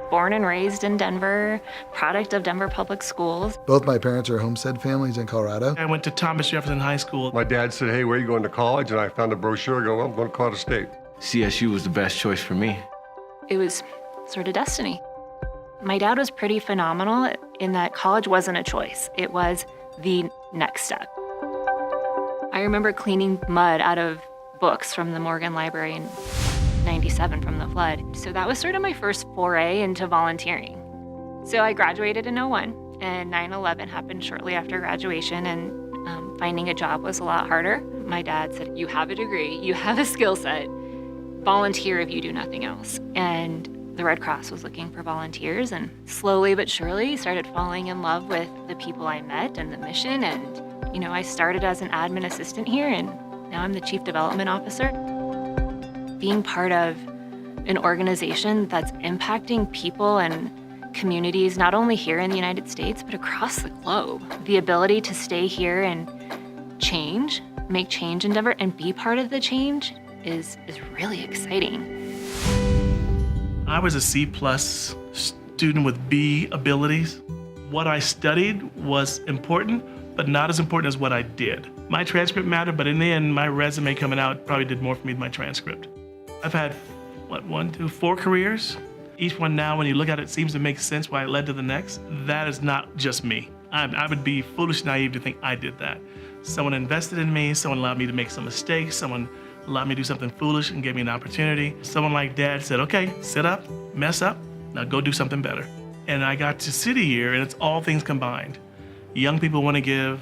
born and raised in Denver, product of Denver Public Schools. Both my parents are homestead families in Colorado. I went to Thomas Jefferson High School. My dad said, "Hey, where are you going to college?" And I found a brochure. I go, "Well, I'm going to Colorado State." CSU was the best choice for me. It was sort of destiny. My dad was pretty phenomenal in that college wasn't a choice. It was the next step. I remember cleaning mud out of books from the Morgan Library in '97 from the flood. So that was sort of my first foray into volunteering. So I graduated in '01, and 9/11 happened shortly after graduation, and finding a job was a lot harder. My dad said, "You have a degree, you have a skill set, volunteer if you do nothing else." And the Red Cross was looking for volunteers, and slowly but surely started falling in love with the people I met and the mission. And, I started as an admin assistant here, and now I'm the Chief Development Officer. Being part of an organization that's impacting people and communities, not only here in the United States, but across the globe. The ability to stay here and change, make change in Denver, and be part of the change is really exciting. I was a C+ student with B abilities. What I studied was important, but not as important as what I did. My transcript mattered, but in the end, my resume coming out probably did more for me than my transcript. I've had, 4 careers. Each one now, when you look at it, seems to make sense why it led to the next. That is not just me. I would be foolish naive to think I did that. Someone invested in me, someone allowed me to make some mistakes, someone allowed me to do something foolish and gave me an opportunity. Someone like Dad said, "Okay, sit up, mess up, now go do something better." And I got to sit here, and it's all things combined. Young people want to give,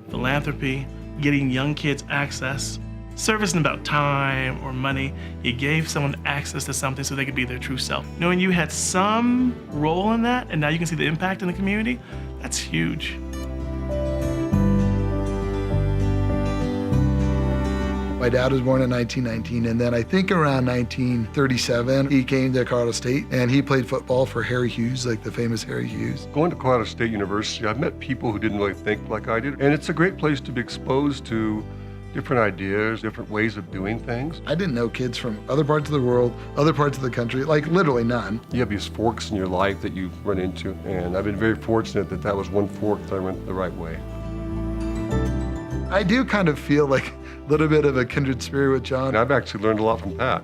philanthropy, getting young kids access. Service isn't about time or money. You gave someone access to something so they could be their true self. Knowing you had some role in that, and now you can see the impact in the community, that's huge. My dad was born in 1919, and then I think around 1937, he came to Colorado State, and he played football for Harry Hughes, like the famous Harry Hughes. Going to Colorado State University, I've met people who didn't really think like I did, and it's a great place to be exposed to different ideas, different ways of doing things. I didn't know kids from other parts of the world, other parts of the country, like literally none. You have these forks in your life that you run into, and I've been very fortunate that that was one fork that I went the right way. I do kind of feel like a little bit of a kindred spirit with John. And I've actually learned a lot from Pat.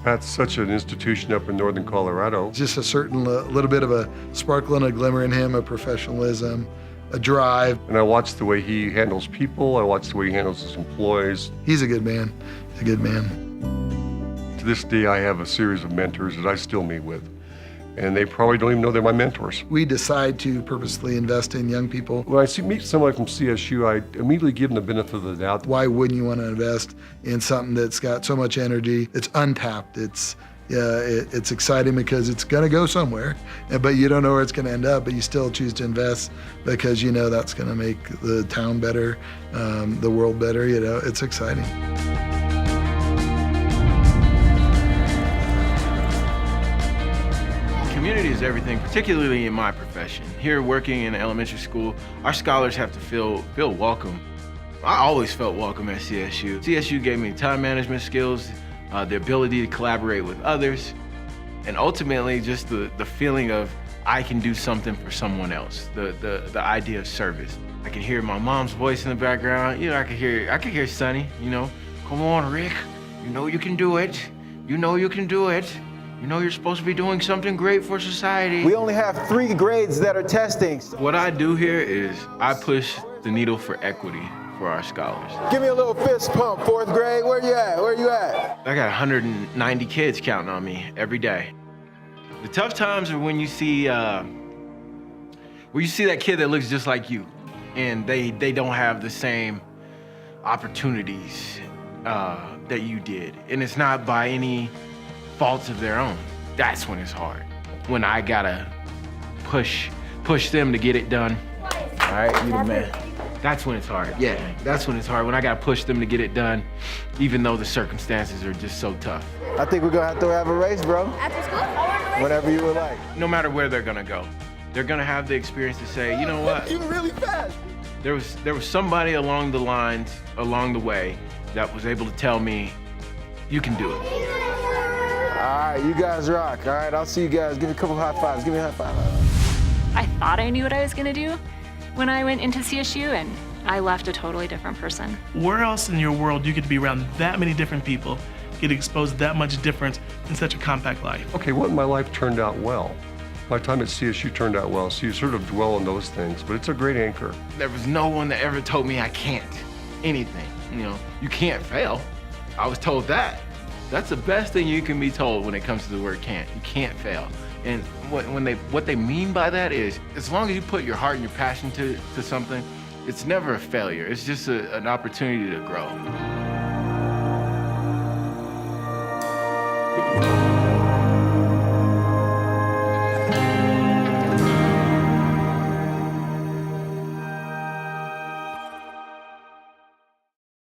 Pat's such an institution up in northern Colorado. Just a certain little bit of a sparkle and a glimmer in him, a professionalism, a drive. And I watch the way he handles people. I watch the way he handles his employees. He's a good man. He's a good man. To this day, I have a series of mentors that I still meet with. And they probably don't even know they're my mentors. We decide to purposely invest in young people. When I meet somebody from CSU, I immediately give them the benefit of the doubt. Why wouldn't you want to invest in something that's got so much energy? It's untapped. It's exciting because it's going to go somewhere, but you don't know where it's going to end up, but you still choose to invest because you know that's going to make the town better, the world better. It's exciting. Community is everything, particularly in my profession. Here working in elementary school, our scholars have to feel welcome. I always felt welcome at CSU. CSU gave me time management skills, the ability to collaborate with others, and ultimately just the feeling of I can do something for someone else, the idea of service. I can hear my mom's voice in the background. I could hear Sonny, "Come on, Rick, you know you can do it. You know you can do it. You know you're supposed to be doing something great for society." We only have 3 grades that are testing. What I do here is I push the needle for equity for our scholars. Give me a little fist pump, 4th grade. Where you at? Where you at? I got 190 kids counting on me every day. The tough times are when you see that kid that looks just like you, and they don't have the same opportunities that you did, and it's not by any faults of their own. That's when it's hard. When I gotta push them to get it done. All right, you the man. That's when it's hard. Yeah, that's when it's hard. When I gotta push them to get it done, even though the circumstances are just so tough. I think we're gonna have to have a race, bro. After school? Whatever you would like. No matter where they're gonna go, they're gonna have the experience to say, you know what? You're really fast. There was somebody along the way, that was able to tell me, you can do it. right, you guys rock. All right, I'll see you guys. Give me a couple high fives. Give me a high five. I thought I knew what I was going to do when I went into CSU, and I left a totally different person. Where else in your world you get to be around that many different people, get exposed to that much difference in such a compact life? Okay, what in my life turned out well? My time at CSU turned out well, so you sort of dwell on those things, but it's a great anchor. There was no one that ever told me I can't anything. You know, you can't fail. I was told that. That's the best thing you can be told when it comes to the word can't. You can't fail. And what they mean by that is, as long as you put your heart and your passion to something, it's never a failure. It's just an opportunity to grow.